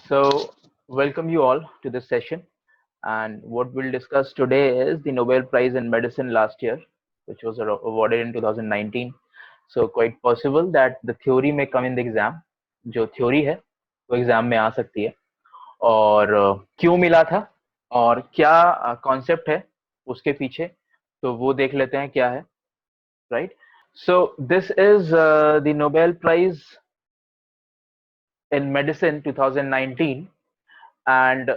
So, welcome you all to this session. And what we'll discuss today is the Nobel Prize in Medicine last year, which was awarded in 2019. So, quite possible that the theory may come in the exam. जो theory है वो exam में आ सकती है और क्यों मिला था और क्या कॉन्सेप्ट है उसके पीछे, तो वो देख लेते हैं क्या है, right? So this is the Nobel prize in medicine 2019, and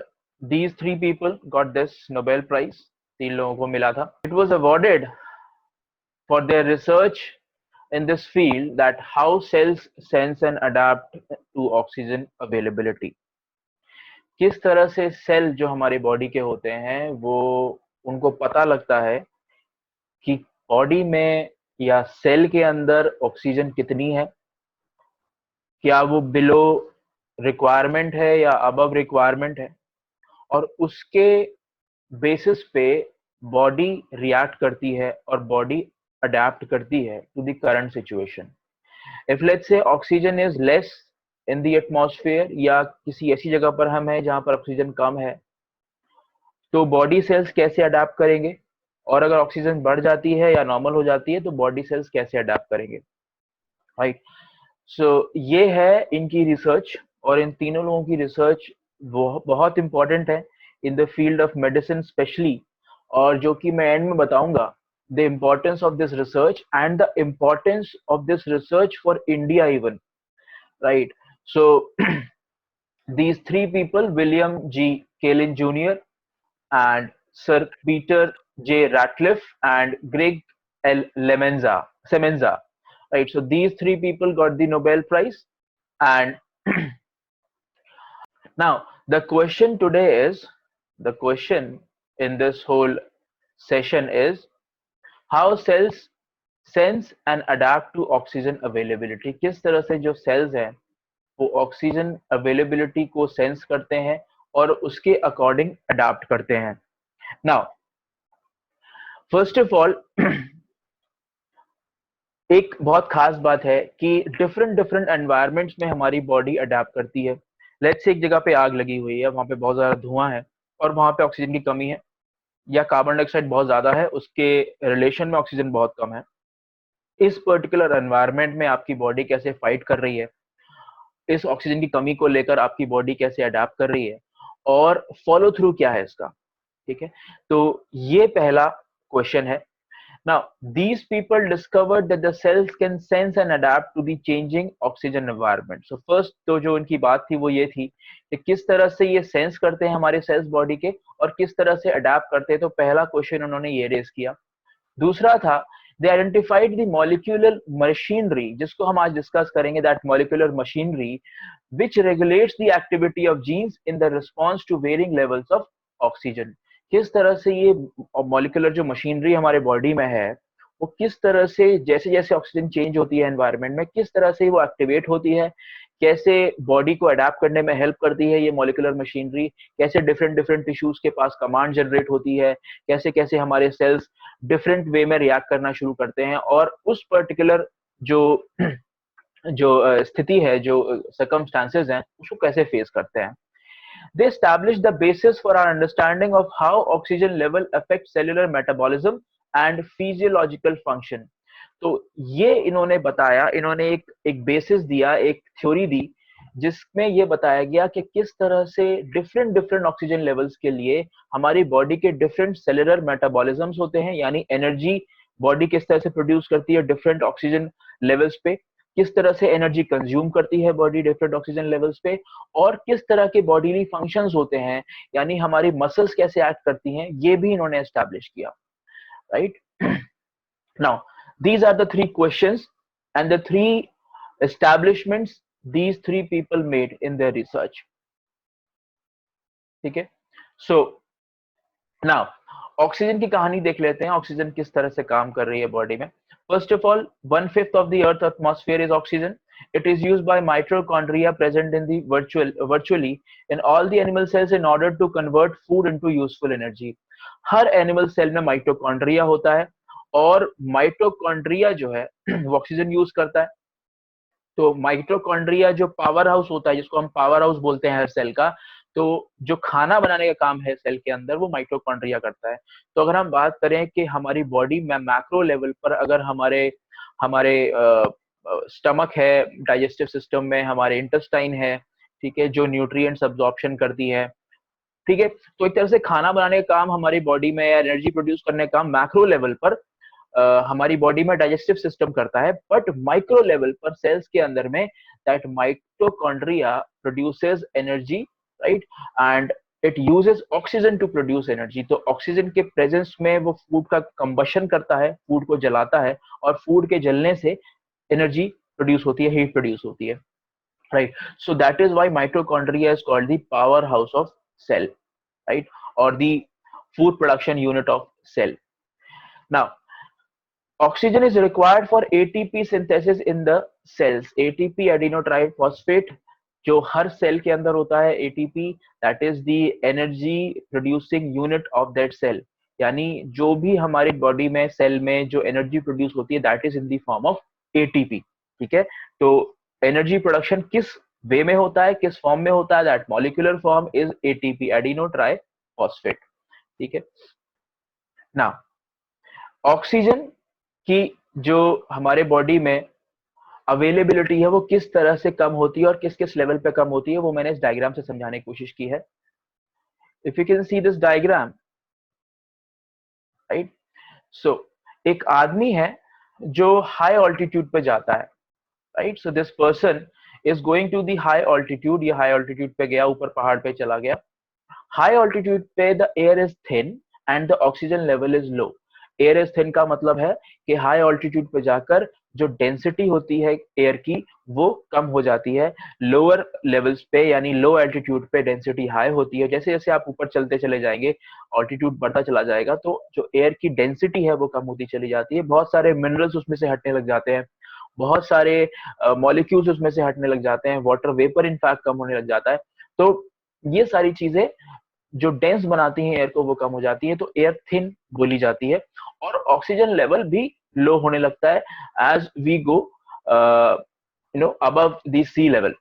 these three people got this Nobel Prize. तीन लोगों को मिला था. It was awarded for their research in this field, that how cells sense and adapt to oxygen availability. किस तरह से cell जो हमारे बॉडी के होते हैं वो उनको पता लगता है कि बॉडी में या सेल के अंदर ऑक्सीजन कितनी है, क्या वो बिलो रिक्वायरमेंट है या अबव रिक्वायरमेंट है, और उसके बेसिस पे बॉडी रिएक्ट करती है और बॉडी अडेप्ट करती है to the current situation. If let's say oxygen is less in the atmosphere, या किसी ऐसी जगह पर हम हैं जहां पर ऑक्सीजन कम है, तो बॉडी सेल्स कैसे अडेप्ट करेंगे, और अगर ऑक्सीजन बढ़ जाती है या नॉर्मल हो जाती है तो बॉडी सेल्स कैसे अडेप्ट करेंगे, राइट? सो ये है इनकी रिसर्च, और इन तीनों लोगों की रिसर्च बहुत इंपॉर्टेंट है in the field of medicine specially, और जो कि मैं एंड में बताऊंगा the importance of this research and the importance of this research for India even, right? So these three people, William G. Kalin Jr. and Sir Peter J. Ratcliffe and Greg L. Semenza, right? So these three people got the Nobel Prize. And now the question in this whole session is how cells sense and adapt to oxygen availability. किस तरह से जो cells हैं वो oxygen availability को sense करते हैं और उसके अकॉर्डिंग अडाप्ट करते हैं. नाउ फर्स्ट ऑफ ऑल एक बहुत खास बात है कि डिफरेंट एनवायरनमेंट्स में हमारी बॉडी अडेप्ट करती है. लेट्स से एक जगह पे आग लगी हुई है, वहां पे बहुत ज्यादा धुआं है और वहां पे ऑक्सीजन की कमी है, या कार्बन डाइऑक्साइड बहुत ज्यादा है, उसके रिलेशन में ऑक्सीजन बहुत कम है. इस पर्टिकुलर एनवायरनमेंट में आपकी बॉडी कैसे फाइट कर रही है, इस ऑक्सीजन की कमी को लेकर आपकी बॉडी कैसे अडेप्ट कर रही है, और फॉलो थ्रू क्या है इसका, ठीक है? तो ये पहला क्वेश्चन है. Now these people discovered that the cells can sense and adapt to the changing oxygen environment. So first तो जो उनकी बात थी वो ये थी कि किस तरह से ये सेंस करते हैं हमारे सेल्स बॉडी के, और किस तरह से अडेप्ट करते हैं. तो पहला क्वेश्चन उन्होंने ये रेज किया. दूसरा था they identified the molecular machinery, जिसको हम आज डिस्कस करेंगे, that molecular machinery which regulates the activity of genes in the response to varying levels of oxygen. किस तरह से ये molecular जो मशीनरी हमारे बॉडी में है वो किस तरह से जैसे जैसे ऑक्सीजन चेंज होती है एनवायरनमेंट में, किस तरह से वो एक्टिवेट होती है, कैसे बॉडी को अडेप्ट करने में हेल्प करती है ये मॉलिक्यूलर मशीनरी, कैसे डिफरेंट टिश्यूज के पास कमांड जनरेट होती है, कैसे कैसे हमारे सेल्स डिफरेंट वे में रिएक्ट करना शुरू करते हैं, और उस पर्टिकुलर जो जो स्थिति है, जो सर्कमस्टांसेस हैं, उसको कैसे फेस करते हैं. They established the basis for our understanding of how oxygen level affects cellular metabolism and physiological function. तो ये इन्होंने बताया, इन्होंने एक बेसिस दिया, एक थ्योरी दी, जिसमें ये बताया गया कि किस तरह से डिफरेंट ऑक्सीजन लेवल्स के लिए हमारी बॉडी के डिफरेंट सेलुलर मेटाबॉलिज्म्स होते हैं, यानी एनर्जी बॉडी किस तरह से प्रोड्यूस करती है डिफरेंट ऑक्सीजन लेवल्स पे, किस तरह से एनर्जी कंज्यूम करती है बॉडी डिफरेंट ऑक्सीजन लेवल्स पे, और किस तरह के बॉडीली फंक्शंस होते हैं, यानी हमारी मसल्स कैसे एक्ट करती हैं, ये भी इन्होंने एस्टैब्लिश किया, right? Now these are the three questions and the three establishments these three people made in their research. ठीक है? So now ऑक्सीजन की कहानी देख लेते हैं, ऑक्सीजन किस तरह से काम कर रही है बॉडी में. First of all, 1/5 of the Earth atmosphere is oxygen. It is used by mitochondria present in the virtually in all the animal cells in order to convert food into useful energy. Her animal cell में mitochondria होता है, और mitochondria जो है वो oxygen use करता है. तो माइटोकॉन्ड्रिया जो पावर हाउस होता है, जिसको हम पावर हाउस बोलते हैं हर सेल का, तो जो खाना बनाने का काम है सेल के अंदर, वो माइटोकॉन्ड्रिया करता है। तो अगर हम बात करें कि हमारी बॉडी में मैक्रो लेवल पर, अगर हमारे हमारे स्टमक है, डाइजेस्टिव सिस्टम में हमारे इंटेस्टाइन है, ठीक है, जो न्यूट्रिएंट्स अब्जॉर्प्शन करती है, ठीक है, तो एक तरह से खाना बनाने का काम हमारी बॉडी में, या एनर्जी प्रोड्यूस करने का काम मैक्रो लेवल पर हमारी बॉडी में डाइजेस्टिव सिस्टम करता है। बट माइक्रो लेवल पर सेल्स के अंदर में that mitochondria produces energy, right, and it uses oxygen to produce energy. तो ऑक्सीजन के प्रेजेंस में वो फूड का कंबशन करता है, फूड को जलाता है, और फूड के जलने से एनर्जी प्रोड्यूस होती है, हीट प्रोड्यूस होती है, right. So that is why mitochondria is called the power house of cell, right, और the food production unit of cell. Now, oxygen is required for ATP synthesis in the cells. ATP adenotriphosphate जो हर cell के अंदर होता है, ATP that is the energy producing unit of that cell, यानी जो भी हमारी बॉडी में सेल में जो एनर्जी प्रोड्यूस होती है that is in the form of ATP, ठीक है। तो एनर्जी प्रोडक्शन किस वे में होता है, किस फॉर्म में होता है, that molecular form is ATP एडिनोट्राइफॉस्फेट, ठीक है ना। ऑक्सीजन की जो हमारे बॉडी में अवेलेबिलिटी है वो किस तरह से कम होती है और किस किस लेवल पे कम होती है, वो मैंने इस डायग्राम से समझाने की कोशिश की है। If you can see this diagram, right, so एक आदमी है जो हाई ऑल्टीट्यूड पे जाता है, right, so this person is going to the high altitude, ये हाई ऑल्टीट्यूड पे गया, ऊपर पहाड़ पे चला गया। हाई ऑल्टीट्यूड पे the air is thin and the oxygen level is low. Air is thin का मतलब है कि हाई ऑल्टीट्यूड पे जाकर जो डेंसिटी होती है एयर की वो कम हो जाती है, लोअर लेवल्स पे यानी लो एल्टीट्यूड पे डेंसिटी हाई होती है। जैसे जैसे आप ऊपर चलते चले जाएंगे, ऑल्टीट्यूड बढ़ता चला जाएगा, तो जो एयर की डेंसिटी है वो कम होती चली जाती है, बहुत सारे मिनरल्स उसमें से हटने लग जाते हैं, बहुत सारे मॉलिक्यूल्स उसमें से हटने लग जाते हैं, वाटर वेपर इनफैक्ट कम होने लग जाता है। तो ये सारी चीजें जो डेंस बनाती हैं एयर को वो कम हो जाती है, तो एयर थिन बोली जाती है। और ऑक्सीजन लेवल भी लो होने लगता है as we go above the sea level.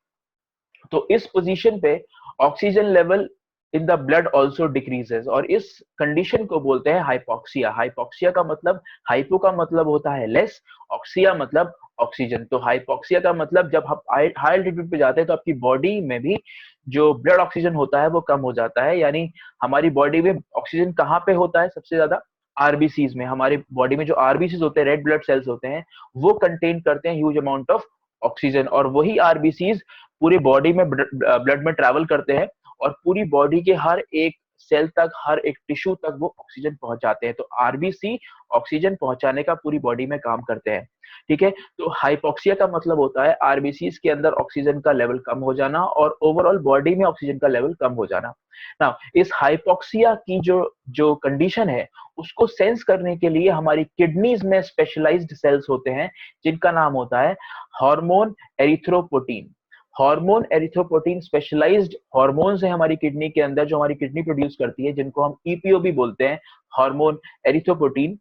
तो इस पोजीशन पे oxygen level in the blood also decreases, और इस कंडीशन को बोलते हैं हाइपोक्सिया। हाइपोक्सिया का मतलब, हाइपो का मतलब होता है लेस, ऑक्सिया मतलब ऑक्सीजन। तो हाइपोक्सिया का मतलब जब आप हाई एल्टीट्यूड पे जाते हैं तो आपकी बॉडी में भी जो ब्लड ऑक्सीजन होता है वो कम हो जाता है। यानी हमारी बॉडी में ऑक्सीजन कहाँ पे होता है सबसे ज्यादा? आरबीसीज में। हमारी बॉडी में जो आरबीसीज होते हैं, रेड ब्लड सेल्स होते हैं, वो कंटेन करते हैं ह्यूज अमाउंट ऑफ ऑक्सीजन, और वही आरबीसीज पूरी बॉडी में ब्लड में ट्रैवल करते हैं और पूरी बॉडी के हर एक सेल तक, हर एक टिश्यू तक वो ऑक्सीजन पहुंचाते हैं। तो आरबीसी ऑक्सीजन पहुंचाने का पूरी बॉडी में काम करते हैं, ठीक है। तो हाइपोक्सिया का मतलब होता है आरबीसीज के अंदर ऑक्सीजन का लेवल कम हो जाना और ओवरऑल बॉडी में ऑक्सीजन का लेवल कम हो जाना। ना इस हाइपोक्सिया की जो जो कंडीशन है उसको सेंस करने के लिए हमारी किडनीज में स्पेशलाइज्ड सेल्स होते हैं जिनका नाम होता है हार्मोन एरिथ्रोपोटीन। हार्मोन एरिथ्रोपोटीन स्पेशलाइज्ड हार्मोन्स है हमारी किडनी के अंदर, जो हमारी किडनी प्रोड्यूस करती है, जिनको हम ईपीओ भी बोलते हैं, हार्मोन एरिथ्रोपोटीन।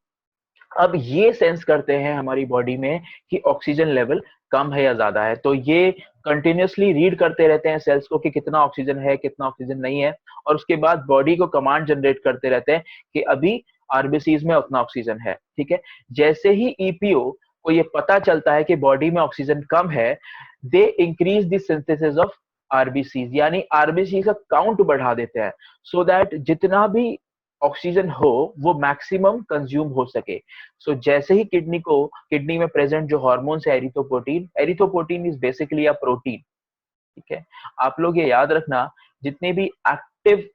अब ये सेंस करते हैं हमारी बॉडी में कि ऑक्सीजन लेवल कम है या ज्यादा है, तो ये कंटिन्यूअसली रीड करते रहते हैं सेल्स को कि कितना ऑक्सीजन है, कितना ऑक्सीजन नहीं है, और उसके बाद बॉडी को कमांड जनरेट करते रहते हैं कि अभी आरबीसीज में उतना ऑक्सीजन है, ठीक है। जैसे ही ईपीओ को ये पता चलता है कि बॉडी में ऑक्सीजन कम है, they increase the synthesis of RBCs, यानी आरबीसी का काउंट बढ़ा देते हैं, सो दैट जितना भी ऑक्सीजन हो वो मैक्सिमम कंज्यूम हो सके। सो जैसे ही किडनी में प्रेजेंट जो हार्मोन्स है एरिथ्रोपोटीन, एरिथ्रोपोटीन इज बेसिकली अ प्रोटीन, ठीक है। आप लोग ये याद रखना, जितने भी एक्टिव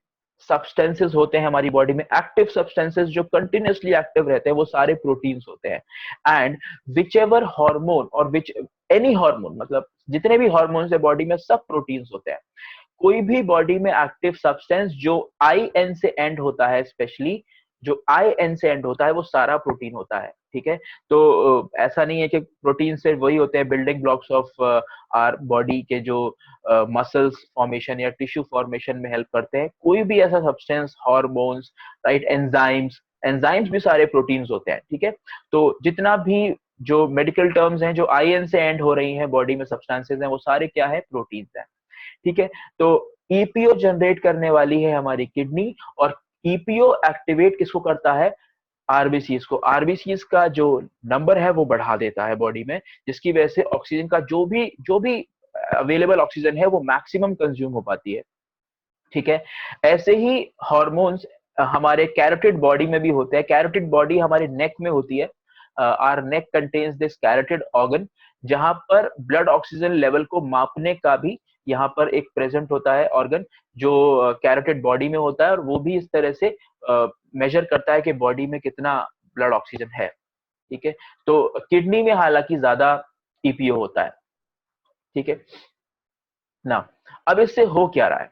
सब्सटेंसेस होते हैं हमारी बॉडी में, एक्टिव सब्सटेंसेस जो कंटिन्यूअसली एक्टिव रहते हैं वो सारे प्रोटीन्स होते हैं। एंड विच एवर हार्मोन और विच एनी हार्मोन, मतलब जितने भी हार्मोन्स है बॉडी में सब प्रोटीन्स होते हैं। कोई भी बॉडी में एक्टिव सब्सटेंस जो आई एन से एंड होता है, स्पेशली जो आई एन से एंड होता है, वो सारा प्रोटीन होता है, ठीक है। तो ऐसा नहीं है कि प्रोटीन से वही होते हैं building blocks of our body के जो मसल्स फॉर्मेशन या टिश्यू फॉर्मेशन में हेल्प करते हैं। कोई भी ऐसा substance, hormones, right, enzymes, enzymes भी सारे प्रोटीन्स होते हैं, ठीक है। तो जितना भी जो मेडिकल टर्म्स हैं जो IN से एंड हो रही हैं बॉडी में सब्सटेंसेस हैं, वो सारे क्या है, प्रोटीन्स हैं। ठीक है, तो ईपीओ जनरेट करने वाली है हमारी किडनी, और ईपीओ एक्टिवेट किसको करता है, आरबीसीज को। आरबीसीज का जो नंबर है वो बढ़ा देता है बॉडी में, जिसकी वजह से ऑक्सीजन का जो भी अवेलेबल ऑक्सीजन है वो मैक्सिमम कंज्यूम हो पाती है। ठीक है, ऐसे ही हॉर्मोन्स हमारे कैरोटिड बॉडी में भी होते हैं। कैरोटिड बॉडी हमारे नेक में होती है। Our neck contains this carotid organ, जहां पर ब्लड ऑक्सीजन लेवल को मापने का भी यहाँ पर एक प्रेजेंट होता है ऑर्गन, जो कैरोटिड बॉडी में होता है, और वो भी इस तरह से मेजर करता है कि बॉडी में कितना ब्लड ऑक्सीजन है। ठीक है, तो किडनी में हालांकि ज्यादा ईपीओ होता है। ठीक है ना, अब इससे हो क्या रहा है,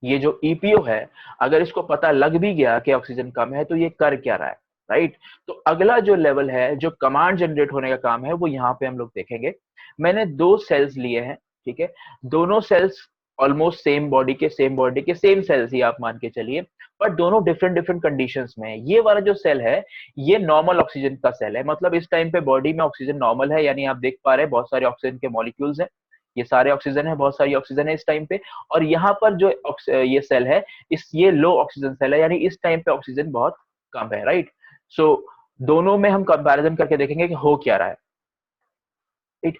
ये जो ईपीओ है, अगर इसको पता लग भी गया कि ऑक्सीजन कम है तो ये कर क्या रहा है, राइट। तो अगला जो लेवल है, जो कमांड जनरेट होने का काम है, वो यहाँ पे हम लोग देखेंगे। मैंने दो सेल्स लिए हैं, ठीक है, दोनों सेल्स ऑलमोस्ट सेम बॉडी के सेम सेल्स ही आप मान के चलिए, पर दोनों डिफरेंट डिफरेंट कंडीशंस में है। ये वाला जो सेल है, ये नॉर्मल ऑक्सीजन का सेल है, मतलब इस टाइम पे बॉडी में ऑक्सीजन नॉर्मल है, यानी आप देख पा रहे हैं बहुत सारे ऑक्सीजन के मॉलिक्यूल्स हैं, ये सारे ऑक्सीजन है, बहुत सारी ऑक्सीजन है इस टाइम पे। और यहाँ पर जो ये सेल है, ये लो ऑक्सीजन सेल है, यानी इस टाइम पे ऑक्सीजन बहुत कम है, राइट। सो दोनों में हम कंपैरिजन करके देखेंगे कि हो क्या रहा है, राइट।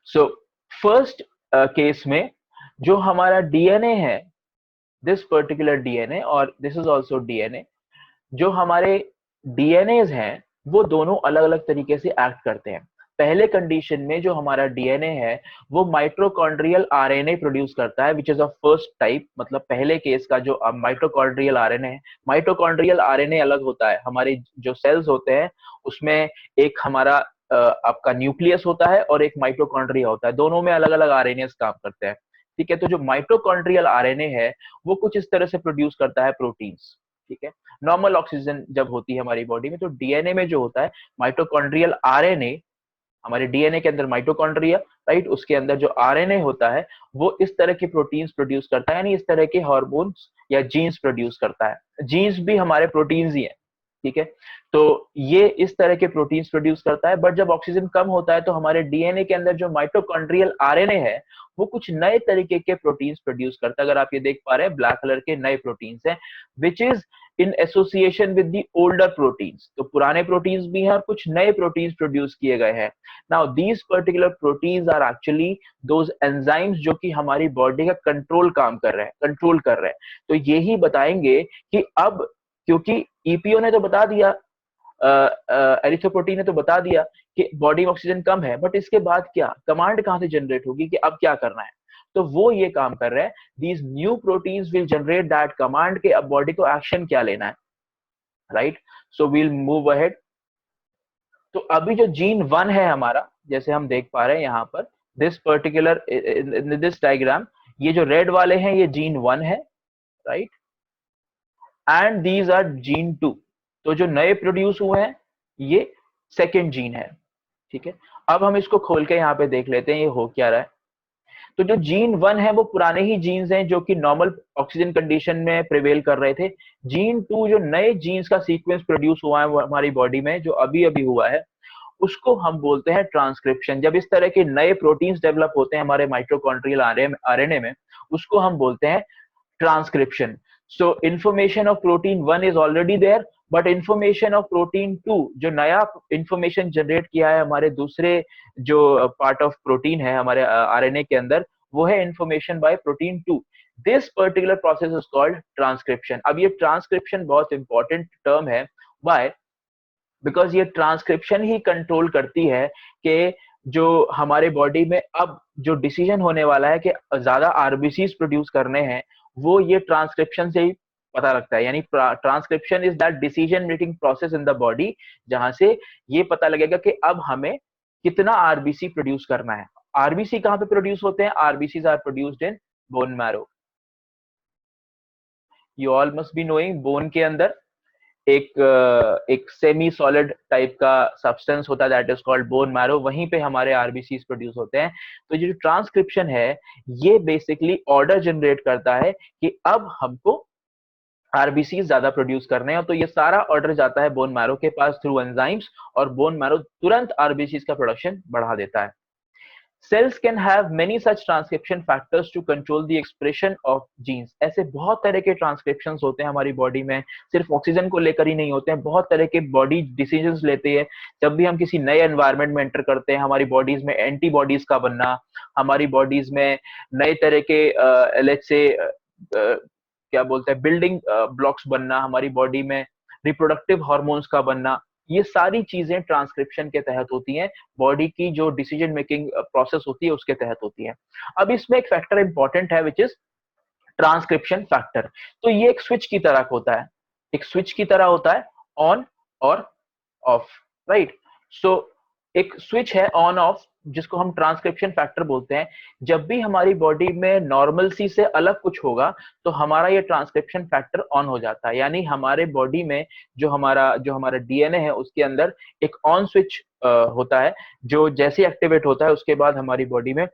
सो फर्स्ट केस में जो हमारा डीएनए है, दिस पर्टिकुलर डीएनए और दिस इज ऑल्सो डीएनए, जो हमारे डीएनएज हैं वो दोनों अलग अलग तरीके से एक्ट करते हैं। पहले कंडीशन में जो हमारा डीएनए है वो माइटोकॉन्ड्रियल आरएनए प्रोड्यूस करता है, which is of first type. मतलब पहले केस का जो माइटोकॉन्ड्रियल आरएनए है, माइटोकॉन्ड्रियल आरएनए अलग होता है। हमारे जो सेल्स होते हैं उसमें एक हमारा आपका न्यूक्लियस होता है और एक माइटोकॉन्ड्रिया होता है, दोनों में अलग अलग आरएनए काम करते हैं। ठीक है, तो जो माइटोकॉन्ड्रियल आरएनए है वो कुछ इस तरह से प्रोड्यूस करता है प्रोटीन्स। ठीक है, नॉर्मल ऑक्सीजन जब होती है हमारी बॉडी में, तो डीएनए में जो होता है माइटोकॉन्ड्रियल आरएनए, हमारे डीएनए के अंदर माइटोकॉन्ड्रिया, राइट, उसके अंदर जो आरएनए होता है वो इस तरह के प्रोटीन्स प्रोड्यूस करता है, यानी इस तरह के हार्मोन्स या जीन्स प्रोड्यूस करता है। जीन्स भी हमारे प्रोटीन्स ही हैं। ठीक है, तो ये इस तरह के प्रोटीन्स प्रोड्यूस करता है। बट जब ऑक्सीजन कम होता है तो हमारे डीएनए के अंदर जो माइटोकॉन्ड्रियल आरएनए है वो कुछ नए तरीके के प्रोटीन्स प्रोड्यूस करता है। अगर आप ये देख पा रहे हैं, ब्लैक कलर के नए प्रोटीन्स हैं, which is in association with the older proteins. तो पुराने प्रोटीन्स भी हैं और कुछ नए प्रोटीन्स प्रोड्यूस किए गए हैं। Now these particular proteins are actually those enzymes जो कि हमारी बॉडी का कंट्रोल कर रहे हैं। तो यही बताएंगे कि अब, क्योंकि ईपीओ ने तो बता दिया, एरिथ्रोपोटीन ने तो बता दिया कि बॉडी में ऑक्सीजन कम है, बट इसके बाद क्या कमांड कहां से जनरेट होगी कि अब क्या करना है। तो वो ये काम कर रहे हैं, these new proteins will generate that command के अब बॉडी को एक्शन क्या लेना है, right. So we'll move ahead. तो अभी जो जीन 1 है हमारा, जैसे हम देख पा रहे हैं यहाँ पर this particular in this diagram, ये जो रेड वाले हैं ये जीन 1 है, right, and these are gene 2। तो जो नए प्रोड्यूस हुए हैं ये सेकेंड जीन है। ठीक है, अब हम इसको खोल के यहाँ पे देख लेते हैं ये हो क्या रहा है। तो जो जीन 1 है वो पुराने ही जीन्स हैं जो कि नॉर्मल ऑक्सीजन कंडीशन में प्रिवेल कर रहे थे। जीन 2 जो नए जीन्स का सीक्वेंस प्रोड्यूस हुआ है वो हमारी बॉडी में जो अभी अभी हुआ है, उसको हम बोलते हैं ट्रांसक्रिप्शन। जब इस तरह के नए प्रोटीन्स डेवलप होते हैं हमारे माइटोकॉन्ड्रियल आरएनए में, उसको हम बोलते हैं transcription. So information of protein 1 is already there, but information of protein 2 जो नया information generate किया है हमारे दूसरे जो part of protein है हमारे आरएनए के अंदर, वो है information by protein 2। This particular process is called transcription। अब ये transcription बहुत important term है। Why? Because ये transcription ही control करती है कि जो हमारे बॉडी में अब जो डिसीजन होने वाला है कि ज्यादा आरबीसीज प्रोड्यूस करने हैं, वो ये ट्रांसक्रिप्शन से ही पता लगता है। यानी transcription is that decision making process in the body, जहां से ये पता लगेगा कि अब हमें कितना आरबीसी प्रोड्यूस करना है। आरबीसी कहां पे प्रोड्यूस होते हैं? RBCs are produced in bone marrow. You all must be knowing, bone के अंदर एक सेमी सॉलिड टाइप का सब्सटेंस होता है, that is called bone marrow, वहीं पे हमारे आरबीसीज प्रोड्यूस होते हैं। तो ये जो ट्रांसक्रिप्शन है ये बेसिकली ऑर्डर जनरेट करता है कि अब हमको आरबीसीज ज्यादा प्रोड्यूस करने हैं, तो ये सारा ऑर्डर जाता है बोन मैरो के पास थ्रू एंजाइम्स, और बोन मैरो तुरंत आरबीसीज का प्रोडक्शन बढ़ा देता है। Cells can have many such transcription factors to control the expression of genes. ऐसे बहुत तरह के ट्रांसक्रिप्शंस होते हैं हमारी बॉडी में, सिर्फ ऑक्सीजन को लेकर ही नहीं होते हैं, बहुत तरह के बॉडी डिसीजंस लेते हैं। जब भी हम किसी नए एनवायरनमेंट में एंटर करते हैं, हमारी बॉडीज में एंटीबॉडीज का बनना, हमारी बॉडीज में नए तरह के लेट्स से क्या बोलते हैं बिल्डिंग ब्लॉक्स बनना, हमारी बॉडी में रिप्रोडक्टिव हार्मोन्स का बनना, ये सारी चीजें ट्रांसक्रिप्शन के तहत होती हैं, बॉडी की जो डिसीजन मेकिंग प्रोसेस होती है उसके तहत होती है। अब इसमें एक फैक्टर इंपॉर्टेंट है विच इज ट्रांसक्रिप्शन फैक्टर। तो ये एक स्विच की तरह होता है, एक स्विच की तरह होता है, ऑन और ऑफ, राइट। सो एक स्विच है ऑन ऑफ जिसको हम ट्रांसक्रिप्शन फैक्टर बोलते हैं। जब भी हमारी बॉडी में नॉर्मलसी से अलग कुछ होगा तो हमारा ये ट्रांसक्रिप्शन फैक्टर ऑन हो जाता है, यानी हमारे बॉडी में जो हमारा डीएनए है उसके अंदर एक ऑन स्विच होता है, जो जैसे एक्टिवेट होता है उसके बाद हमारी बॉडी में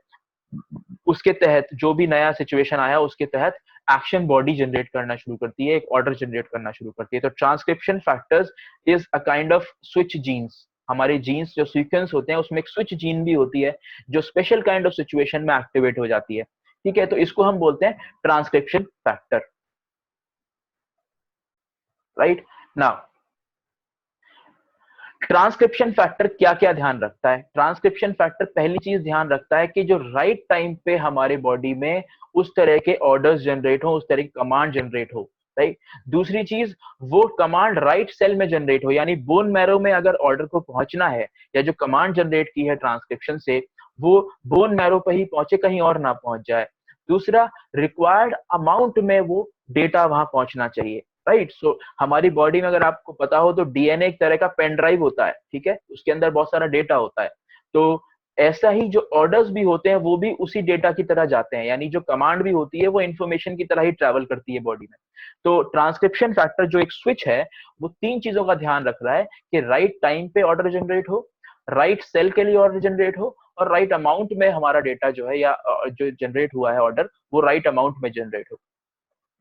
उसके तहत जो भी नया सिचुएशन आया उसके तहत एक्शन बॉडी जनरेट करना शुरू करती है, एक ऑर्डर जनरेट करना शुरू करती है। तो transcription factors is a kind of switch genes. हमारे जीन्स जो सीक्वेंस होते हैं उसमें एक स्विच जीन भी होती है जो स्पेशल काइंड ऑफ सिचुएशन में एक्टिवेट हो जाती है, ठीक है। तो इसको हम बोलते हैं transcription factor, right. Now transcription factor क्या क्या ध्यान रखता है? ट्रांसक्रिप्शन फैक्टर पहली चीज ध्यान रखता है कि जो राइट टाइम पे हमारे बॉडी में उस तरह के ऑर्डर्स जनरेट हो, उस तरह की कमांड जनरेट हो, राइट। दूसरी चीज, वो कमांड राइट सेल में जनरेट हो, यानी बोन मैरो में अगर ऑर्डर को पहुंचना है या जो कमांड जनरेट की है ट्रांसक्रिप्शन से वो बोन मैरो पे ही पहुंचे, कहीं और ना पहुंच जाए। दूसरा, रिक्वायर्ड अमाउंट में वो डेटा वहां पहुंचना चाहिए, राइट। सो हमारी बॉडी में अगर आपको पता हो तो डीएनए एक तरह का पेन ड्राइव होता है, ठीक है, उसके अंदर बहुत सारा डेटा होता है। तो ऐसा ही जो ऑर्डर्स भी होते हैं वो भी उसी डेटा की तरह जाते हैं, यानी जो कमांड भी होती है वो इन्फॉर्मेशन की तरह ही ट्रैवल करती है बॉडी में। तो ट्रांसक्रिप्शन फैक्टर जो एक स्विच है वो तीन चीजों का ध्यान रख रहा है कि राइट टाइम पे ऑर्डर जनरेट हो, राइट सेल के लिए ऑर्डर जनरेट हो, और राइट अमाउंट में हमारा डेटा जो है या जो जनरेट हुआ है ऑर्डर वो राइट अमाउंट में जनरेट हो,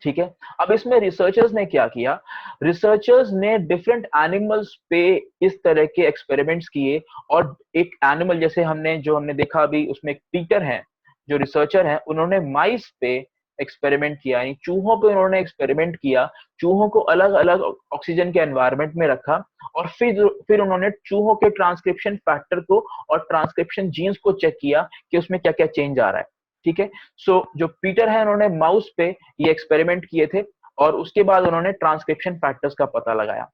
ठीक है। अब इसमें रिसर्चर्स ने क्या किया, रिसर्चर्स ने डिफरेंट एनिमल्स पे इस तरह के एक्सपेरिमेंट्स किए, और एक एनिमल जैसे हमने देखा अभी उसमें एक पीटर है जो रिसर्चर है, उन्होंने माइस पे एक्सपेरिमेंट किया, यानी चूहों पे उन्होंने एक्सपेरिमेंट किया। चूहों को अलग अलग ऑक्सीजन के एनवायरनमेंट में रखा और फिर उन्होंने चूहों के ट्रांसक्रिप्शन फैक्टर को और ट्रांसक्रिप्शन जीन्स को चेक किया कि उसमें क्या क्या चेंज आ रहा है, ठीक है। सो जो पीटर है उन्होंने माउस पे ये एक्सपेरिमेंट किए थे और उसके बाद उन्होंने ट्रांसक्रिप्शन फैक्टर्स का पता लगाया।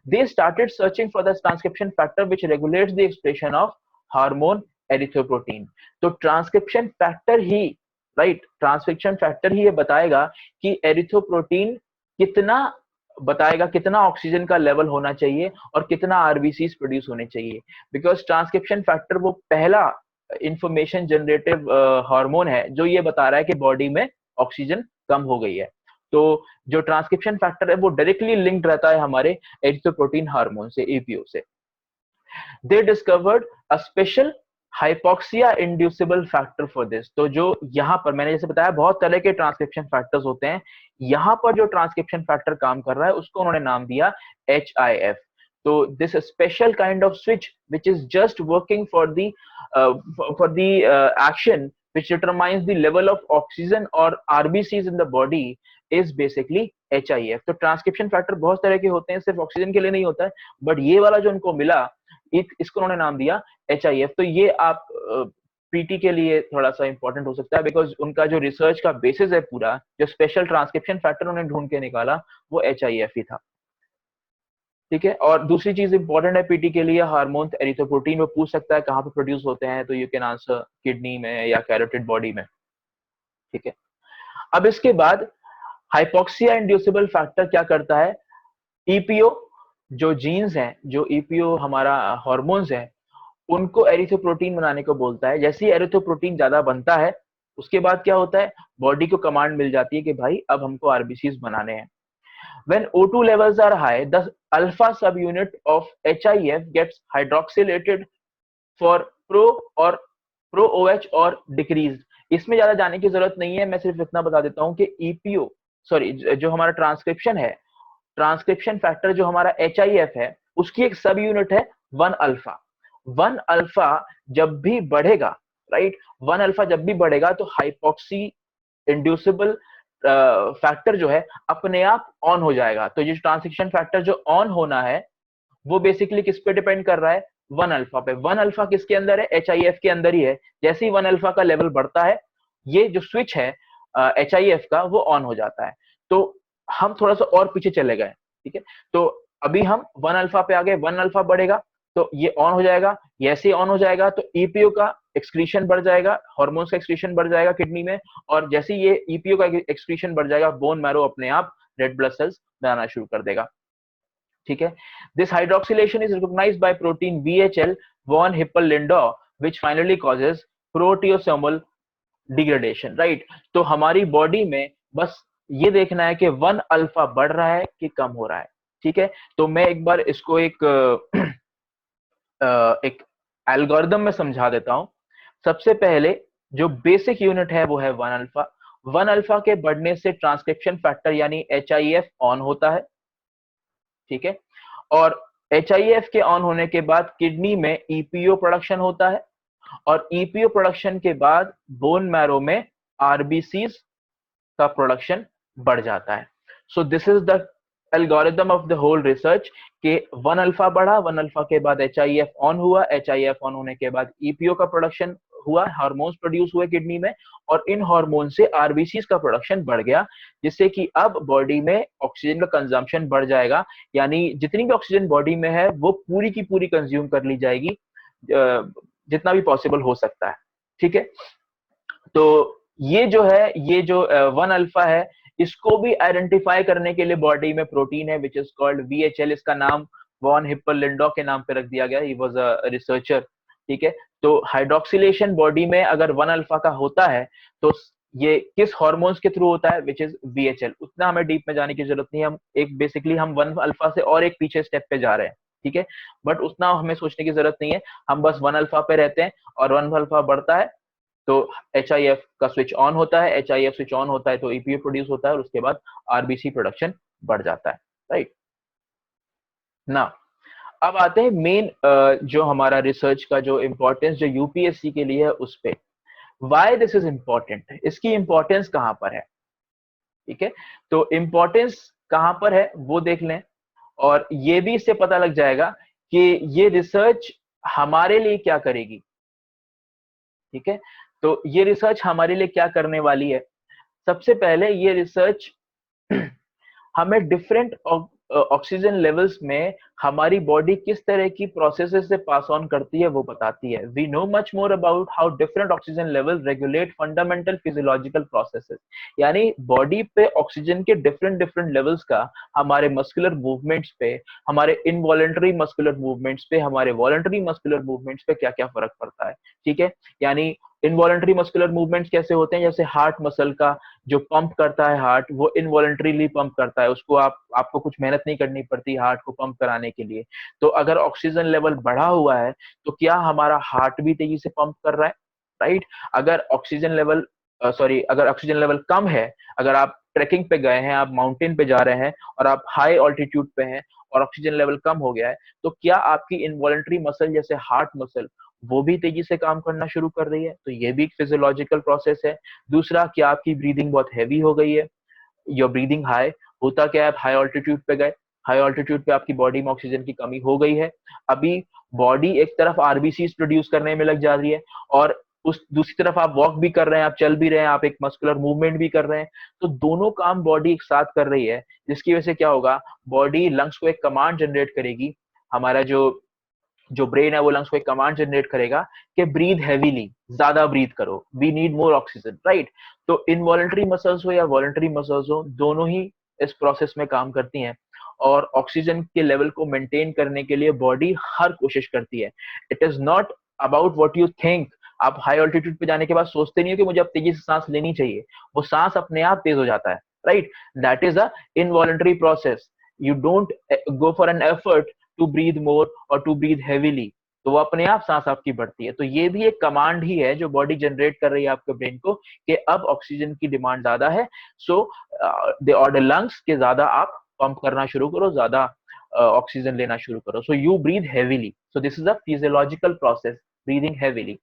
They started searching for the transcription factor which regulates the expression of hormone erythropoietin. तो ट्रांसक्रिप्शन फैक्टर ही, राइट, ट्रांसक्रिप्शन फैक्टर ही ये बताएगा कि एरिथ्रोपोटीन कितना बताएगा कितना ऑक्सीजन का लेवल होना चाहिए और कितना आरबीसी प्रोड्यूस होने चाहिए, बिकॉज ट्रांसक्रिप्शन फैक्टर वो पहला इंफॉर्मेशन जनरेटिव हार्मोन है जो ये बता रहा है कि बॉडी में ऑक्सीजन कम हो गई है। तो जो ट्रांसक्रिप्शन फैक्टर है वो डायरेक्टली लिंक्ड रहता है हमारे एरिथ्रोपोटीन हार्मोन से, एपीओ से। दे discovered a special hypoxia inducible factor for this. तो जो यहाँ पर मैंने जैसे बताया बहुत तरह के ट्रांसक्रिप्शन फैक्टर्स होते हैं, यहाँ पर जो ट्रांसक्रिप्शन फैक्टर काम कर रहा है उसको उन्होंने नाम दिया HIF। तो this special kind of switch which is just working for the action which determines the level of oxygen or RBCs in the body is basically HIF। तो ट्रांसक्रिप्शन फैक्टर बहुत तरह के होते हैं, सिर्फ ऑक्सीजन के लिए नहीं होता है, बट ये वाला जो उनको मिला इसको उन्होंने नाम दिया HIF। तो ये आप पीटी के लिए थोड़ा सा इंपॉर्टेंट हो सकता है बिकॉज उनका जो रिसर्च का बेसिस है पूरा, जो स्पेशल ट्रांसक्रिप्शन फैक्टर उन्होंने ढूंढ के निकाला वो HIF ही था, ठीक है। और दूसरी चीज इंपॉर्टेंट है पीटी के लिए, हार्मोन एरिथ्रोपोटीन में पूछ सकता है कहाँ पे प्रोड्यूस होते हैं, तो यू कैन आंसर किडनी में या कैरोटिड बॉडी में, ठीक है। अब इसके बाद हाइपोक्सिया इंड्यूसिबल फैक्टर क्या करता है, ईपीओ जो जीन्स हैं, जो ईपीओ हमारा हार्मोन्स हैं, उनको एरिथ्रोपोटीन बनाने को बोलता है। जैसे ही एरिथ्रोपोटीन ज्यादा बनता है उसके बाद क्या होता है, बॉडी को कमांड मिल जाती है कि भाई अब हमको आरबीसीज बनाने हैं। When O2 levels are high, the alpha subunit of HIF gets hydroxylated for pro or pro OH और decreased। इसमें ज्यादा जाने की जरूरत नहीं है, मैं सिर्फ इतना बता देता हूं कि EPO सॉरी, जो हमारा ट्रांसक्रिप्शन है, ट्रांसक्रिप्शन फैक्टर जो हमारा HIF है, उसकी एक सब यूनिट है 1 अल्फा। 1 अल्फा जब भी बढ़ेगा, राइट, 1 अल्फा जब भी बढ़ेगा तो हाइपोक्सी इंड्यूसिबल फैक्टर जो है अपने आप ऑन हो जाएगा। तो ये ट्रांसक्रिप्शन फैक्टर जो ऑन होना है वो बेसिकली किस पे डिपेंड कर रहा है? 1 अल्फा पे। 1 अल्फा किसके अंदर है? HIF के अंदर ही है। जैसे ही 1 अल्फा का लेवल बढ़ता है, ये जो स्विच है HIF का वो ऑन हो जाता है। तो हम थोड़ा सा और पीछे चले गए, ठीक है। तो अभी हम 1 अल्फा पे आ गए, 1 अल्फा बढ़ेगा तो ये ऑन हो जाएगा। जैसे ऑन हो जाएगा तो EPO का एक्सक्रीशन बढ़ जाएगा, हार्मोन्स का एक्सक्रीशन बढ़ जाएगा किडनी में, और जैसे ये EPO का एक्सक्रीशन बढ़ जाएगा, बोन मैरो अपने आप रेड ब्लड सेल्स बनाना शुरू कर देगा, ठीक है। This hydroxylation is recognised by protein VHL von Hippel-Lindau which finally causes proteasomal degradation, right. तो हमारी बॉडी में बस ये देखना है कि 1 अल्फा बढ़ रहा है कि कम हो रहा है, ठीक है। तो मैं एक बार इसको एक एल्गोरिदम में समझा देता हूं। सबसे पहले जो बेसिक यूनिट है वो है 1 अल्फा। 1 अल्फा के बढ़ने से ट्रांसक्रिप्शन फैक्टर यानी HIF ऑन होता है, ठीक है। और HIF के ऑन होने के बाद किडनी में EPO प्रोडक्शन होता है, और EPO प्रोडक्शन के बाद बोन मैरो में RBCs का प्रोडक्शन बढ़ जाता है। So this is the algorithm of the whole research कि 1 अल्फा बढ़ा, 1 अल्फा के बाद HIF ऑन हुआ, HIF ऑन होने के बाद EPO का प्रोडक्शन हुआ, हार्मोन्स प्रोड्यूस हुए किडनी में, और इन हार्मोन से RBCs का प्रोडक्शन बढ़ गया, जिससे कि अब बॉडी में ऑक्सीजन का कंजम्पशन बढ़ जाएगा। यानी जितनी भी ऑक्सीजन बॉडी में है वो पूरी की पूरी कंज्यूम कर ली जाएगी, जितना भी पॉसिबल हो सकता है, ठीक है। तो ये जो है, ये जो 1 अल्फा है, इसको भी आइडेंटिफाई करने के लिए बॉडी में प्रोटीन है विच इज कॉल्ड VHL। इसका नाम वॉन हिप्पल-लिंडौ के नाम पे रख दिया गया, ही वाज अ रिसर्चर, ठीक है। तो हाइड्रोक्सिलेशन बॉडी में अगर 1 अल्फा का होता है तो ये किस हार्मोन्स के थ्रू होता है, विच इज VHL। उतना हमें डीप में जाने की जरूरत नहीं है, हम एक बेसिकली हम 1 अल्फा से और एक पीछे स्टेप पे जा रहे हैं, ठीक है। बट उतना हमें सोचने की जरूरत नहीं है, हम बस 1 अल्फा पे रहते हैं, और 1 अल्फा बढ़ता है तो HIF का स्विच ऑन होता है, HIF स्विच ऑन होता है तो EPO प्रोड्यूस होता है, और उसके बाद RBC प्रोडक्शन बढ़ जाता है, राइट ना। अब आते हैं मेन जो हमारा रिसर्च का जो इम्पोर्टेंस जो UPSC के लिए है उस पे। वाई दिस इज इम्पोर्टेंट, इसकी इंपॉर्टेंस कहां पर है, ठीक है। तो इम्पोर्टेंस कहां पर है वो देख लें, और ये भी इससे पता लग जाएगा कि ये रिसर्च हमारे लिए क्या करेगी, ठीक है। तो ये रिसर्च हमारे लिए क्या करने वाली है? सबसे पहले ये रिसर्च हमें डिफरेंट ऑक्सीजन लेवल्स में हमारी बॉडी किस तरह की प्रोसेसेस से पास ऑन करती है वो बताती है। We know much more about how different oxygen level regulate fundamental physiological processes. यानी बॉडी पे ऑक्सीजन के डिफरेंट डिफरेंट लेवल्स का हमारे मस्कुलर मूवमेंट्स पे, हमारे इनवॉलेंटरी मस्कुलर मूवमेंट्स पे, हमारे वॉलेंटरी मस्कुलर मूवमेंट्स पे क्या क्या फर्क पड़ता है, ठीक है। यानी इनवॉलेंटरी मस्कुलर मूवमेंट्स कैसे होते हैं? जैसे हार्ट मसल का जो पंप करता है हार्ट, वो इनवॉलंटरीली पंप करता है, उसको आपको कुछ मेहनत नहीं करनी पड़ती हार्ट को पंप कराने के लिए। तो अगर ऑक्सीजन लेवल बढ़ा हुआ है तो क्या हमारा हार्ट भी तेजी से पंप कर रहा है, राइट। अगर ऑक्सीजन लेवल अगर ऑक्सीजन लेवल कम है, अगर आप ट्रैकिंग पे गए हैं, आप माउंटेन पे जा रहे हैं और आप हाई ऑल्टीट्यूड पे हैं और ऑक्सीजन लेवल कम हो गया है, तो क्या आपकी इनवॉलंटरी मसल जैसे हार्ट मसल वो भी तेजी से काम करना शुरू कर रही है? तो ये भी एक फिजियोलॉजिकल प्रोसेस है। दूसरा, क्या आपकी ब्रीदिंग बहुत हैवी हो गई है, योर ब्रीदिंग हाई। होता क्या है, आप हाई ऑल्टीट्यूड पे गए, हाई ऑल्टीट्यूड पे आपकी बॉडी में ऑक्सीजन की कमी हो गई है, अभी बॉडी एक तरफ RBCs प्रोड्यूस करने में लग जा रही है, और उस दूसरी तरफ आप वॉक भी कर रहे हैं, आप चल भी रहे हैं, आप एक मस्कुलर मूवमेंट भी कर रहे हैं, तो दोनों काम बॉडी एक साथ कर रही है, जिसकी वजह से क्या होगा, बॉडी लंग्स को एक कमांड जनरेट करेगी। हमारा जो जो ब्रेन है वो लंग्स को एक कमांड जनरेट करेगा कि ब्रीथ हैवीली, ज्यादा ब्रीथ करो, we need more oxygen, right. तो इनवॉलंटरी मसल्स हो या वॉलंटरी मसल्स हो, दोनों ही इस प्रोसेस में काम करती हैं, और ऑक्सीजन के लेवल को मेंटेन करने के लिए बॉडी हर कोशिश करती है। It is not about what you think. आप हाई ऑल्टीट्यूड पे जाने के बाद सोचते नहीं हो कि मुझे अब तेजी से सांस लेनी चाहिए, वो सांस अपने आप तेज हो जाता है, right. That is a involuntary process. You don't go for an effort to breathe more or to breathe heavily. तो वो अपने आप सांस आपकी बढ़ती है। तो ये भी एक कमांड ही है जो बॉडी जनरेट कर रही है आपके ब्रेन को कि अब ऑक्सीजन की डिमांड ज्यादा है, सो दे ऑर्डर लंग्स के ज्यादा आप पंप करना शुरू करो, ज्यादा ऑक्सीजन लेना शुरू करो। So you breathe heavily, so this is a physiological process, breathing heavily.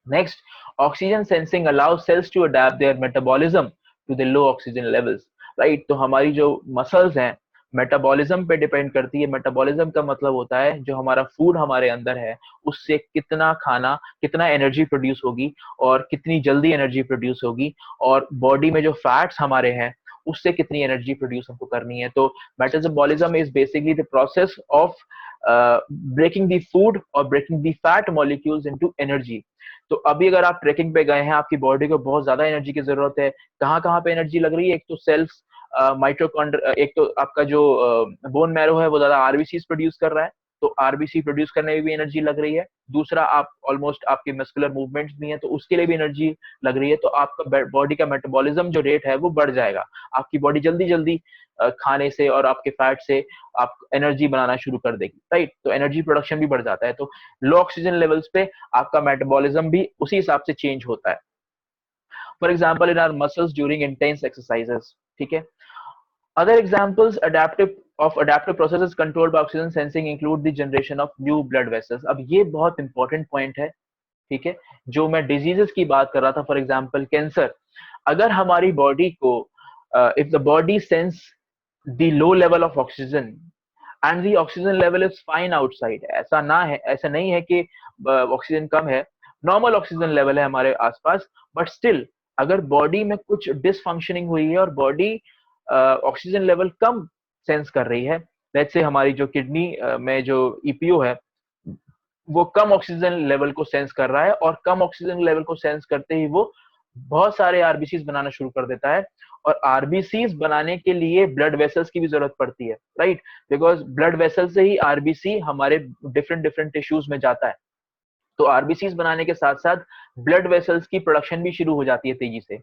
Next, oxygen sensing allows cells to adapt their metabolism to the low oxygen levels, right? तो हमारी जो मसल्स हैं मेटाबॉलिज्म पे डिपेंड करती है। मेटाबॉलिज्म का मतलब होता है जो हमारा फूड हमारे अंदर है उससे कितना खाना, कितना एनर्जी प्रोड्यूस होगी और कितनी जल्दी एनर्जी प्रोड्यूस होगी, और बॉडी में जो फैट्स हमारे हैं उससे कितनी एनर्जी प्रोड्यूस हमको करनी है। तो metabolism is basically the process of breaking the food or breaking the fat molecules into energy. तो अभी अगर आप ट्रेकिंग पे गए हैं, आपकी बॉडी को बहुत ज्यादा एनर्जी की जरूरत है। कहाँ कहाँ पे एनर्जी लग रही है? एक तो सेल्स माइटोकॉन्ड्रिया, एक तो आपका जो बोन मैरो है वो ज्यादा आरबीसी प्रोड्यूस कर रहा है, तो आरबीसी प्रोड्यूस करने में भी एनर्जी लग रही है। दूसरा, आप ऑलमोस्ट आपके मस्कुलर मूवमेंट्स भी हैं तो उसके लिए भी एनर्जी लग रही है। तो आपका बॉडी का मेटाबॉलिज्म जो रेट है वो बढ़ जाएगा। आपकी बॉडी जल्दी जल्दी खाने से और आपके फैट से आप एनर्जी बनाना शुरू कर देगी, राइट? तो एनर्जी प्रोडक्शन भी बढ़ जाता है। तो लो ऑक्सीजन लेवल्स पे आपका मेटाबॉलिज्म भी उसी हिसाब से चेंज होता है। For example in our muscles during intense exercises, ठीक है। Other examples adaptive processes controlled by oxygen sensing include the generation of new blood vessels. अब ये बहुत इंपॉर्टेंट पॉइंट है, ठीक है, जो मैं डिजीजेस की बात कर रहा था। फॉर एग्जाम्पल कैंसर, अगर हमारी बॉडी को if the body sense the low level of oxygen and the oxygen level is fine outside, ऐसा ना है, ऐसा नहीं है कि ऑक्सीजन कम है, नॉर्मल ऑक्सीजन लेवल है हमारे आसपास, बट स्टिल अगर बॉडी में कुछ डिसफंक्शनिंग हुई है और बॉडी ऑक्सीजन लेवल कम सेंस कर रही है, लेट्स से हमारी जो किडनी में जो ईपीओ है वो कम ऑक्सीजन लेवल को सेंस कर रहा है, और कम ऑक्सीजन लेवल को सेंस करते ही वो बहुत सारे आरबीसीज बनाना शुरू कर देता है। और आरबीसीज बनाने के लिए ब्लड वेसल्स की भी जरूरत पड़ती है, राइट? बिकॉज ब्लड वेसल से ही आरबीसी हमारे डिफरेंट डिफरेंट टिश्यूज में जाता है। तो आरबीसीज बनाने के साथ साथ ब्लड वेसल्स की प्रोडक्शन भी शुरू हो जाती है तेजी से।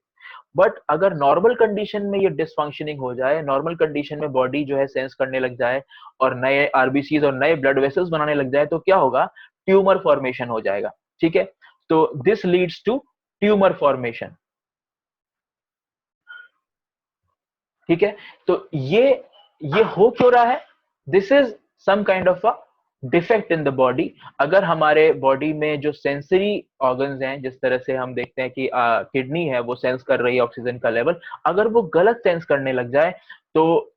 बट अगर नॉर्मल कंडीशन में ये डिसफंक्शनिंग हो जाए, नॉर्मल कंडीशन में बॉडी जो है सेंस करने लग जाए और नए आरबीसीज और नए ब्लड वेसल्स बनाने लग जाए, तो क्या होगा? ट्यूमर फॉर्मेशन हो जाएगा, ठीक है। तो this leads to tumour formation, ठीक है। तो ये हो क्यों रहा है? This is some kind of a defect in the body. अगर हमारे बॉडी में जो सेंसरी ऑर्गन्स हैं, जिस तरह से हम देखते हैं कि किडनी है वो सेंस कर रही है ऑक्सीजन का लेवल, अगर वो गलत सेंस करने लग जाए तो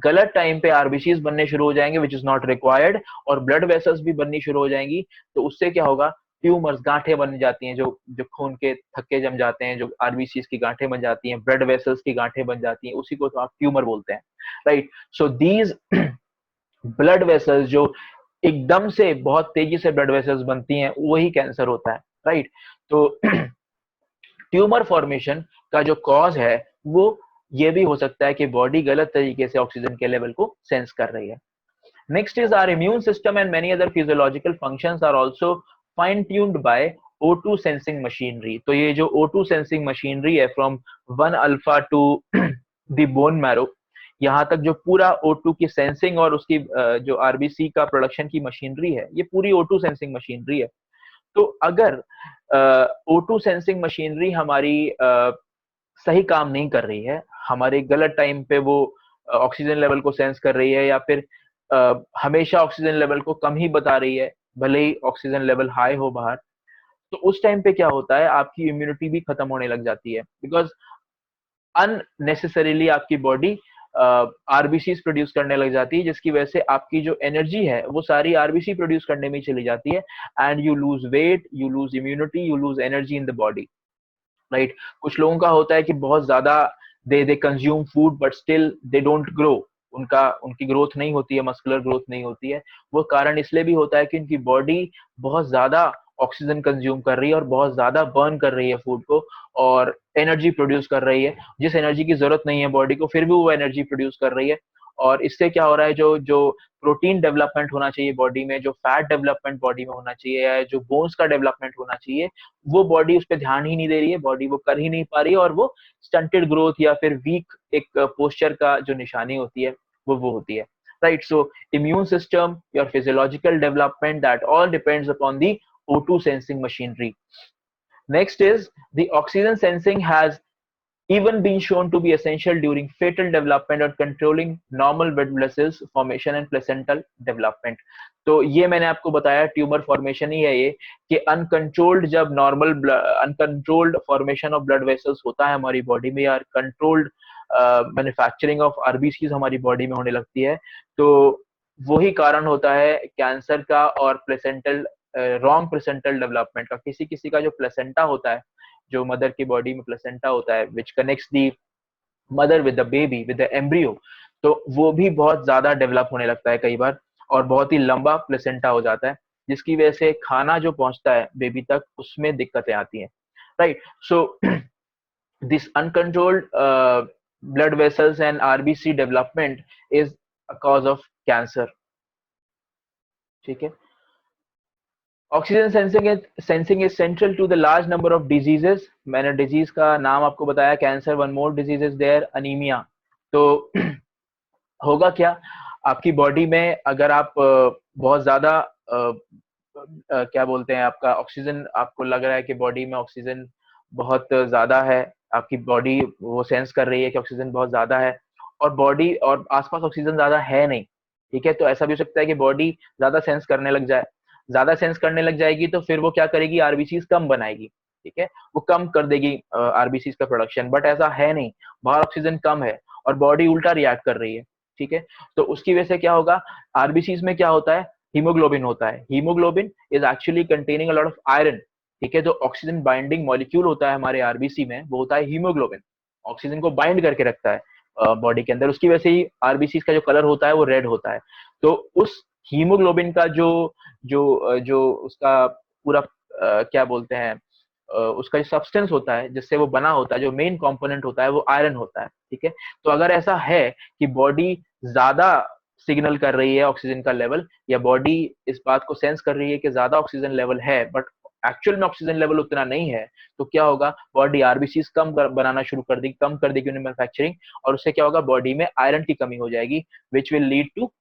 गलत टाइम पे आरबीसीज बनने शुरू हो जाएंगे विच इज नॉट रिक्वायर्ड, और ब्लड वेसल्स भी बननी शुरू हो जाएंगी। तो उससे क्या होगा? ट्यूमर्स, गांठें बन जाती हैं, जो जो खून के थक्के जम जाते हैं, जो आरबीसीज की गांठें बन जाती हैं, ब्लड वेसल्स की गांठें बन जाती हैं, उसी को तो आप ट्यूमर बोलते हैं, right? So these blood vessels जो एकदम से बहुत तेजी से ब्लड वेसल्स बनती हैं, वही कैंसर होता है, राइट? तो ट्यूमर फॉर्मेशन का जो कॉज है वो ये भी हो सकता है कि बॉडी गलत तरीके से ऑक्सीजन के लेवल को सेंस कर रही है। Next is our immune system and many other physiological functions are also fine-tuned by O2 sensing machinery. तो ये जो O2 sensing machinery है from 1 alpha to the bone marrow, यहाँ तक जो पूरा O2 की सेंसिंग और उसकी जो आरबीसी का प्रोडक्शन की मशीनरी है, ये पूरी O2 सेंसिंग मशीनरी है। तो अगर O2 सेंसिंग मशीनरी हमारी सही काम नहीं कर रही है, हमारे गलत टाइम पे वो ऑक्सीजन लेवल को सेंस कर रही है, या फिर हमेशा ऑक्सीजन लेवल को कम ही बता रही है भले ही ऑक्सीजन लेवल हाई हो बाहर, तो उस टाइम पे क्या होता है? आपकी इम्यूनिटी भी खत्म होने लग जाती है, बिकॉज अननेसेसरीली आपकी बॉडी आरबीसी प्रोड्यूस करने लग जाती है, जिसकी वजह से आपकी जो एनर्जी है वो सारी आरबीसी प्रोड्यूस करने में चली जाती है, and you lose weight, you lose immunity, you lose energy in the body, right? कुछ लोगों का होता है कि बहुत ज्यादा they consume food but still they don't grow, उनकी ग्रोथ नहीं होती है, मस्कुलर ग्रोथ नहीं होती है। वो कारण इसलिए भी होता है कि उनकी बॉडी बहुत ज्यादा ऑक्सीजन कंज्यूम कर रही है और बहुत ज्यादा बर्न कर रही है फूड को, और एनर्जी प्रोड्यूस कर रही है, जिस एनर्जी की जरूरत नहीं है बॉडी को, फिर भी वो एनर्जी प्रोड्यूस कर रही है। और इससे क्या हो रहा है? जो जो प्रोटीन डेवलपमेंट होना चाहिए बॉडी में, जो फैट डेवलपमेंट बॉडी में होना चाहिए, या जो बोन्स का डेवलपमेंट होना चाहिए, वो बॉडी उस पर ध्यान ही नहीं दे रही है, बॉडी वो कर ही नहीं पा रही है, और वो स्टंटेड ग्रोथ या फिर वीक एक पोस्चर का जो निशानी होती है वो होती है, right? So immune system, your physiological development, that all depends upon the O2 sensing machinery. Next is the oxygen sensing has even been shown to be essential during fetal development और controlling normal blood vessels formation and placental development. तो ये मैंने आपको बताया tumour formation ही है ये, कि uncontrolled जब normal uncontrolled formation of blood vessels होता है हमारी बॉडी में, या कंट्रोल्ड मैन्युफैक्चरिंग ऑफ आरबीसीज हमारी बॉडी में होने लगती है, तो वही कारण होता है कैंसर का और प्लेसेंटल रॉन्ग प्लेसेंटल डेवलपमेंट का। किसी किसी का जो प्लेसेंटा होता है, जो मदर की बॉडी में प्लेसेंटा होता है which connects the mother with the baby with the embryo, तो वो भी बहुत ज्यादा डेवलप होने लगता है कई बार, और बहुत ही लंबा प्लेसेंटा हो जाता है, जिसकी वजह से खाना जो पहुंचता है बेबी तक उसमें दिक्कतें आती हैं, right? So this uncontrolled blood vessels and RBC development is a cause of cancer. ठीक है? Oxygen sensing is central to the large number of diseases. मैंने डिजीज का नाम आपको बताया, cancer, one more disease is there, anaemia. तो होगा क्या आपकी बॉडी में, अगर आप बहुत ज्यादा क्या बोलते हैं, आपका ऑक्सीजन, आपको लग रहा है कि बॉडी में ऑक्सीजन बहुत ज्यादा है, आपकी बॉडी वो सेंस कर रही है कि ऑक्सीजन बहुत ज्यादा है, और बॉडी और आसपास ऑक्सीजन ज्यादा है नहीं, ठीक है? तो ऐसा भी हो सकता है कि बॉडी ज्यादा सेंस करने लग जाए, ज्यादा सेंस करने लग जाएगी तो फिर वो क्या करेगी, आरबीसीज कम बनाएगी, ठीक है? वो कम कर देगी आरबीसीज का प्रोडक्शन, बट ऐसा है नहीं, बाहर ऑक्सीजन कम है और बॉडी उल्टा रिएक्ट कर रही है, ठीक है? तो उसकी वजह से क्या होगा, आरबीसीज में क्या होता है, हीमोग्लोबिन होता है। Haemoglobin is actually containing a lot of iron, ठीक है? जो ऑक्सीजन बाइंडिंग मॉलिक्यूल होता है हमारे आरबीसी में, वो होता है हीमोग्लोबिन, ऑक्सीजन को बाइंड करके रखता है बॉडी के अंदर, उसकी वजह से ही आरबीसी का जो कलर होता है वो रेड होता है। तो उस हीमोग्लोबिन का जो उसका पूरा क्या बोलते हैं, उसका जो सब्सटेंस होता है जिससे वो बना होता है, जो मेन कंपोनेंट होता है, वो आयरन होता है, ठीक है? तो अगर ऐसा है कि बॉडी ज्यादा सिग्नल कर रही है ऑक्सीजन का लेवल, या बॉडी इस बात को सेंस कर रही है कि ज्यादा ऑक्सीजन लेवल है बट एक्चुअल में ऑक्सीजन लेवल उतना नहीं है, तो क्या होगा, बॉडी आरबीसीज कम बनाना शुरू कर देगी, कम कर देगी उन्हें मैन्युफैक्चरिंग, और उससे क्या होगा, बॉडी में आयरन की कमी हो जाएगी, which will lead to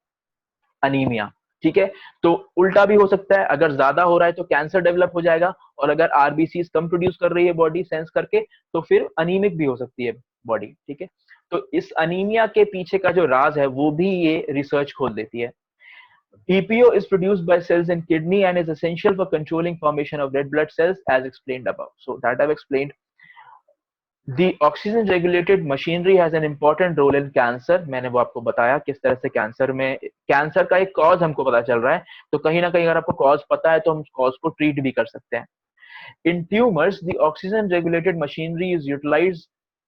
anaemia, ठीक है? तो उल्टा भी हो सकता है, अगर ज्यादा हो रहा है तो कैंसर डेवलप हो जाएगा, और अगर आरबीसीज कम प्रोड्यूस कर रही है बॉडी सेंस करके, तो फिर अनीमिक भी हो सकती है बॉडी, ठीक है? तो इस अनीमिया के पीछे का जो राज है वो भी ये रिसर्च खोल देती है। EPO is produced by cells in kidney and is essential for controlling formation of red blood cells as explained above. So that I've explained. The oxygen regulated machinery has an important role in cancer. मैंने वो आपको बताया किस तरह से cancer में, cancer का एक कॉज हमको पता चल रहा है, तो कहीं ना कहीं अगर आपको कॉज पता है तो हम कॉज को ट्रीट भी कर सकते हैं। In tumors, the oxygen-regulated machinery is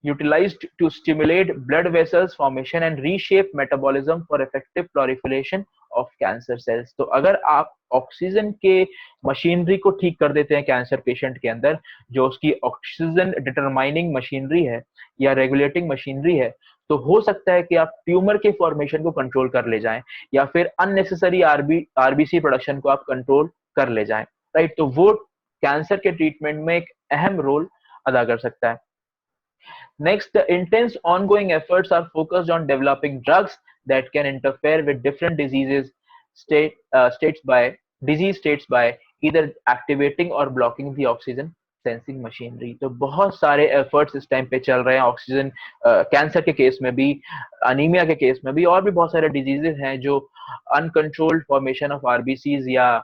utilized to stimulate blood vessels formation and reshape metabolism for effective proliferation of cancer cells. तो अगर आप ऑक्सीजन के मशीनरी को ठीक कर देते हैं कैंसर पेशेंट के अंदर, जो उसकी ऑक्सीजन डिटरमाइनिंग मशीनरी है या रेगुलेटिंग मशीनरी है, तो हो सकता है कि आप ट्यूमर के फॉर्मेशन को कंट्रोल कर ले जाएं, या फिर अननेसेसरी आरबीसी प्रोडक्शन को आप कंट्रोल कर ले जाएं, राइट? तो वो कैंसर के ट्रीटमेंट में एक अहम रोल अदा कर सकता है। Next, the intense ongoing efforts are focused on developing drugs that can interfere with different disease states by either activating or blocking the oxygen sensing machinery. तो बहुत सारे efforts इस टाइम पे चल रहे हैं ऑक्सीजन कैंसर के केस में भी, अनीमिया के केस में भी, और भी बहुत सारे डिजीजेस हैं जो अनकंट्रोल्ड फॉर्मेशन ऑफ आरबीसीज या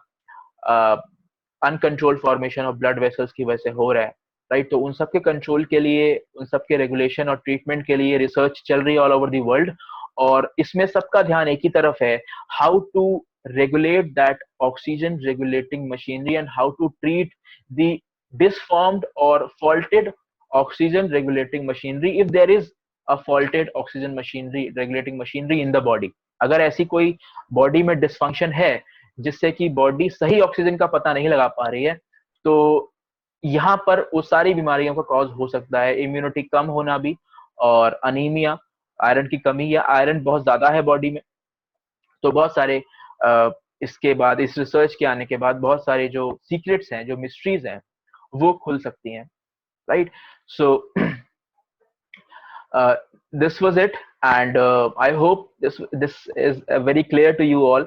uncontrolled formation of blood vessels की वजह से हो रहा है, राइट? तो उन सबके कंट्रोल के लिए, उन सबके रेगुलेशन और ट्रीटमेंट के लिए रिसर्च चल रही है ऑल ओवर द वर्ल्ड, और इसमें सबका ध्यान एक ही तरफ है, how to regulate that oxygen regulating machinery and how to treat the deformed or faulted oxygen regulating machinery if there is a faulted oxygen machinery regulating machinery in the body. अगर ऐसी कोई बॉडी में dysfunction है जिससे कि body सही oxygen का पता नहीं लगा पा रही है, तो यहाँ पर वो सारी बीमारियों का कॉज हो सकता है, इम्यूनिटी कम होना भी, और अनीमिया, आयरन की कमी, या आयरन बहुत ज्यादा है बॉडी में। तो बहुत सारे इसके बाद, इस रिसर्च के आने के बाद, बहुत सारे जो सीक्रेट्स हैं, जो मिस्ट्रीज हैं, वो खुल सकती हैं, right? So this was it. And I hope this is very clear to you all